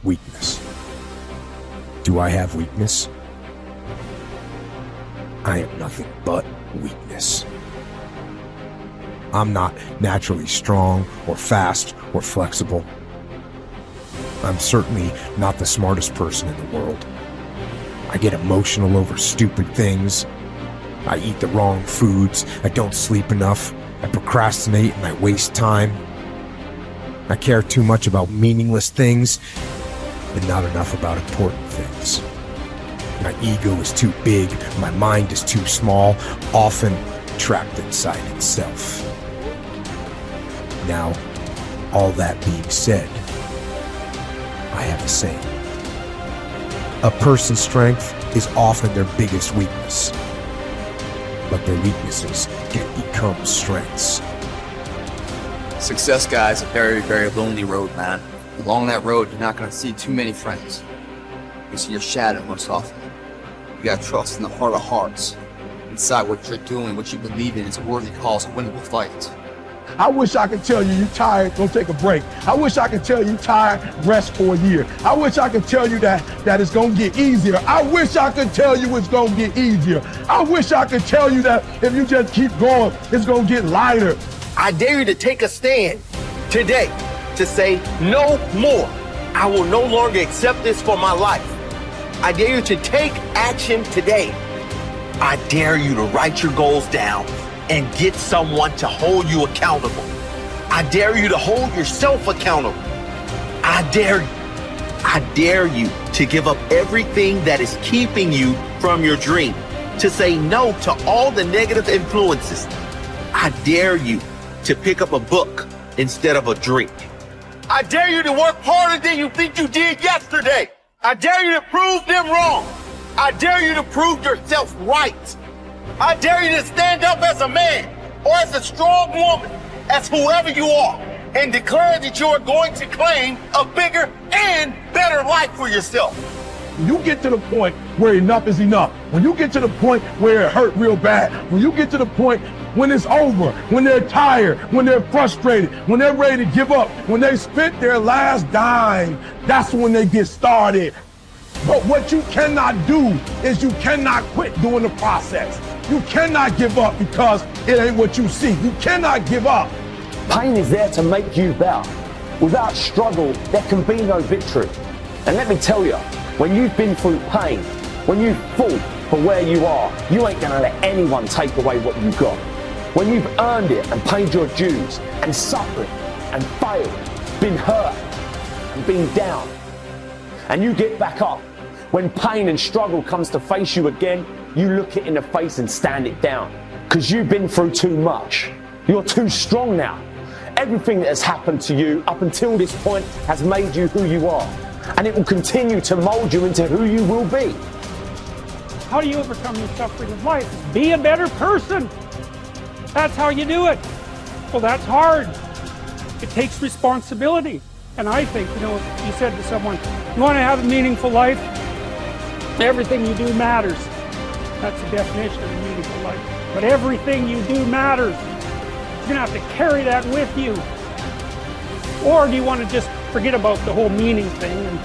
Weakness. Do I have weakness? I am nothing but weakness. I'm not naturally strong or fast or flexible. I'm certainly not the smartest person in the world. I get emotional over stupid things. I eat the wrong foods. I don't sleep enough. I procrastinate and I waste time. I care too much about meaningless things and not enough about important things. My ego is too big. My mind is too small, often trapped inside itself. Now, all that being said, I have a saying. A person's strength is often their biggest weakness, but their weaknesses can become strengths. Success, guys, a very, very lonely road, man. Along that road, you're not going to see too many friends. You see your shadow most often. You got to trust in the heart of hearts. Inside what you're doing, what you believe in is a worthy cause, a winnable fight. I wish I could tell you you're tired, go take a break. I wish I could tell you tired, rest for a year. I wish I could tell you that it's gonna get easier. I wish I could tell you it's gonna get easier. I wish I could tell you that if you just keep going, it's gonna get lighter. I dare you to take a stand today to say no more. I will no longer accept this for my life. I dare you to take action today. I dare you to write your goals down and get someone to hold you accountable. I dare you to hold yourself accountable. I dare you to give up everything that is keeping you from your dream, to say no to all the negative influences. I dare you to pick up a book instead of a drink. I dare you to work harder than you think you did yesterday. I dare you to prove them wrong. I dare you to prove yourself right. I dare you to stand up as a man or as a strong woman, as whoever you are, and declare that you are going to claim a bigger and better life for yourself. When you get to the point where enough is enough, when you get to the point where it hurt real bad, when you get to the point when it's over, when they're tired, when they're frustrated, when they're ready to give up, when they spent their last dime, that's when they get started. But what you cannot do is you cannot quit doing the process. You cannot give up because it ain't what you see. You cannot give up. Pain is there to make you better. Without struggle, there can be no victory. And let me tell you, when you've been through pain, when you've fought for where you are, you ain't gonna let anyone take away what you got. When you've earned it and paid your dues and suffered and failed, been hurt and been down, and you get back up, when pain and struggle comes to face you again, you look it in the face and stand it down. Because you've been through too much. You're too strong now. Everything that has happened to you up until this point has made you who you are. And it will continue to mold you into who you will be. How do you overcome the suffering of life? Be a better person. That's how you do it. Well, that's hard. It takes responsibility. And I think, you said to someone, you want to have a meaningful life? Everything you do matters. That's the definition of a meaningful life. But everything you do matters. You're going to have to carry that with you. Or do you want to just forget about the whole meaning thing and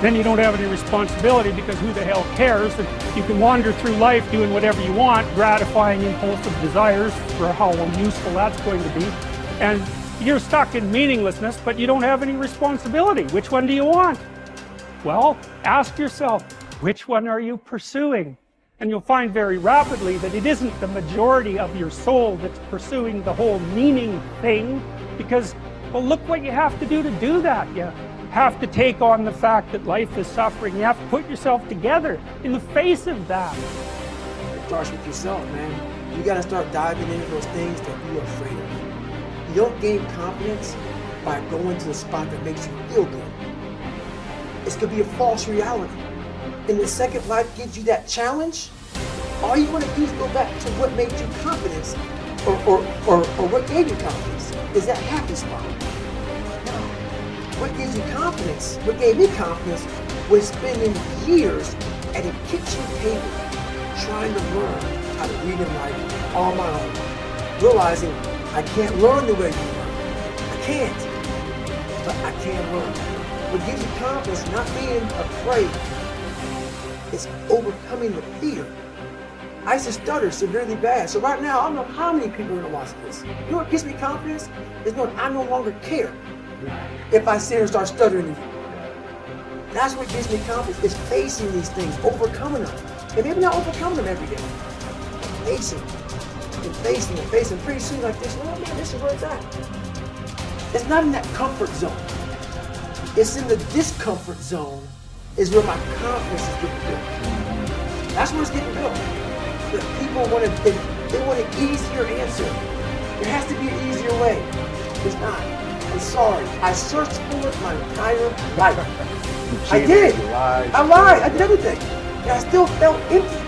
then you don't have any responsibility because who the hell cares? And you can wander through life doing whatever you want, gratifying impulsive desires for how useful that's going to be. And you're stuck in meaninglessness, but you don't have any responsibility. Which one do you want? Well, ask yourself, which one are you pursuing? And you'll find very rapidly that it isn't the majority of your soul that's pursuing the whole meaning thing, because, well, look what you have to do that. You have to take on the fact that life is suffering. You have to put yourself together in the face of that. It starts with yourself, man. You gotta start diving into those things that you're afraid of. You don't gain confidence by going to the spot that makes you feel good. It's gonna be a false reality. And the second life gives you that challenge, all you want to do is go back to what made you confidence, or what gave you confidence. Is that happy spot? No. What gives you confidence, what gave me confidence, was spending years at a kitchen table trying to learn how to read and write on my own. Realizing I can't learn the way you learn. I can't. But I can learn. What gives you confidence, not being afraid, is overcoming the fear. I used to stutter severely bad. So right now, I don't know how many people are gonna watch this. You know what gives me confidence? Is knowing I no longer care if I sit here and start stuttering again. That's what gives me confidence, is facing these things, overcoming them. And maybe not overcoming them every day. Facing and facing and facing. Pretty soon like this, oh man, this is where it's at. It's not in that comfort zone. It's in the discomfort zone is where my confidence is getting built. That's where it's getting built. But people want they want an easier answer. There has to be an easier way. It's not. I'm sorry. I searched for it my entire life. I did. I lied. I did everything. And I still felt empty.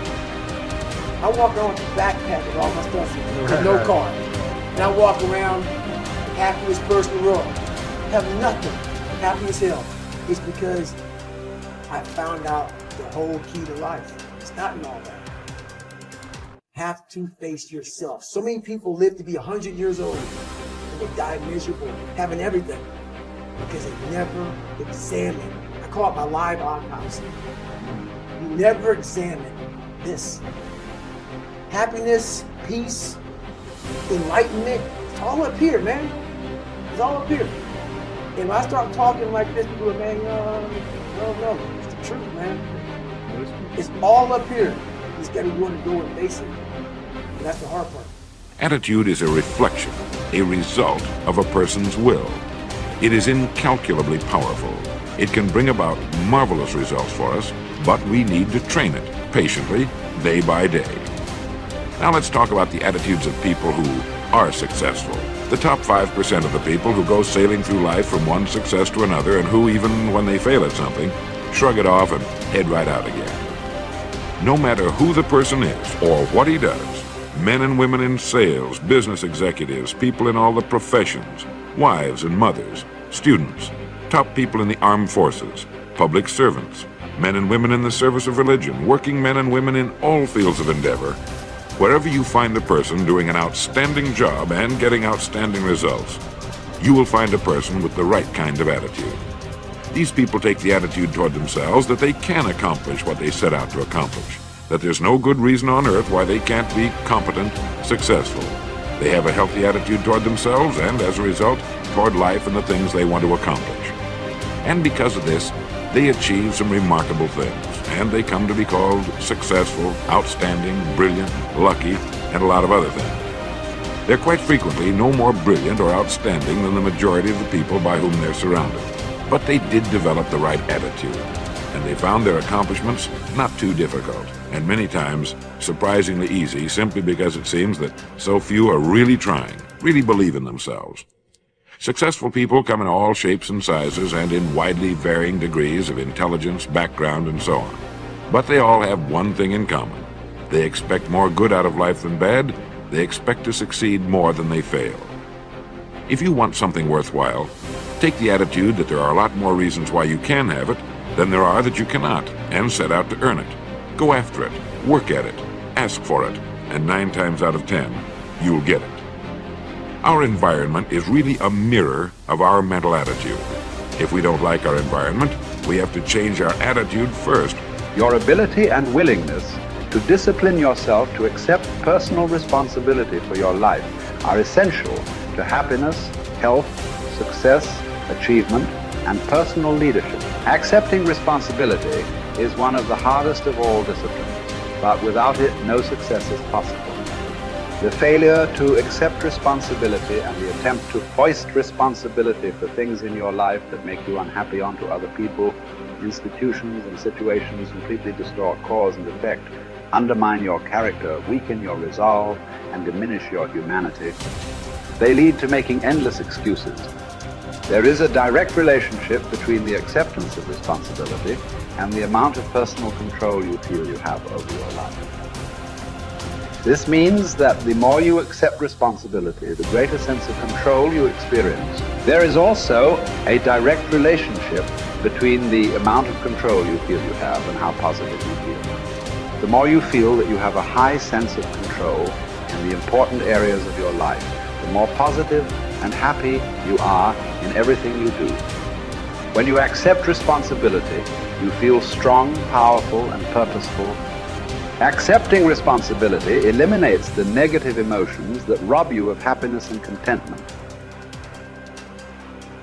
I walk around with a backpack with all my stuff with no car. And I walk around the happiest person in the world. Have nothing. Happy as hell. It's because I found out the whole key to life. It's not in all that. Have to face yourself. So many people live to be 100 years old and they die miserable, having everything, because they never examine. I call it my live autopsy. You never examine this. Happiness, peace, enlightenment, it's all up here, man. It's all up here. And when I start talking like this, people are, man, no, it's the truth, man. It's all up here. You just gotta want to go and face it. And that's the hard part. Attitude is a reflection, a result of a person's will. It is incalculably powerful. It can bring about marvelous results for us, but we need to train it patiently, day by day. Now let's talk about the attitudes of people who are successful. The top 5% of the people who go sailing through life from one success to another and who, even when they fail at something, shrug it off and head right out again. No matter who the person is or what he does, men and women in sales, business executives, people in all the professions, wives and mothers, students, top people in the armed forces, public servants, men and women in the service of religion, working men and women in all fields of endeavor. Wherever you find a person doing an outstanding job and getting outstanding results, you will find a person with the right kind of attitude. These people take the attitude toward themselves that they can accomplish what they set out to accomplish, that there's no good reason on earth why they can't be competent, successful. They have a healthy attitude toward themselves and, as a result, toward life and the things they want to accomplish. And because of this, they achieve some remarkable things, and they come to be called successful, outstanding, brilliant, lucky, and a lot of other things. They're quite frequently no more brilliant or outstanding than the majority of the people by whom they're surrounded. But they did develop the right attitude, and they found their accomplishments not too difficult, and many times surprisingly easy, simply because it seems that so few are really trying, really believe in themselves. Successful people come in all shapes and sizes and in widely varying degrees of intelligence, background, and so on. But they all have one thing in common. They expect more good out of life than bad. They expect to succeed more than they fail. If you want something worthwhile, take the attitude that there are a lot more reasons why you can have it than there are that you cannot, and set out to earn it. Go after it, work at it, ask for it, and 9 times out of 10, you'll get it. Our environment is really a mirror of our mental attitude. If we don't like our environment, we have to change our attitude first. Your ability and willingness to discipline yourself to accept personal responsibility for your life are essential to happiness, health, success, achievement, and personal leadership. Accepting responsibility is one of the hardest of all disciplines, but without it, no success is possible. The failure to accept responsibility and the attempt to foist responsibility for things in your life that make you unhappy onto other people, institutions, and situations completely distort cause and effect, undermine your character, weaken your resolve, and diminish your humanity. They lead to making endless excuses. There is a direct relationship between the acceptance of responsibility and the amount of personal control you feel you have over your life. This means that the more you accept responsibility, the greater sense of control you experience. There is also a direct relationship between the amount of control you feel you have and how positive you feel. The more you feel that you have a high sense of control in the important areas of your life, the more positive and happy you are in everything you do. When you accept responsibility, you feel strong, powerful, and purposeful. Accepting responsibility eliminates the negative emotions that rob you of happiness and contentment.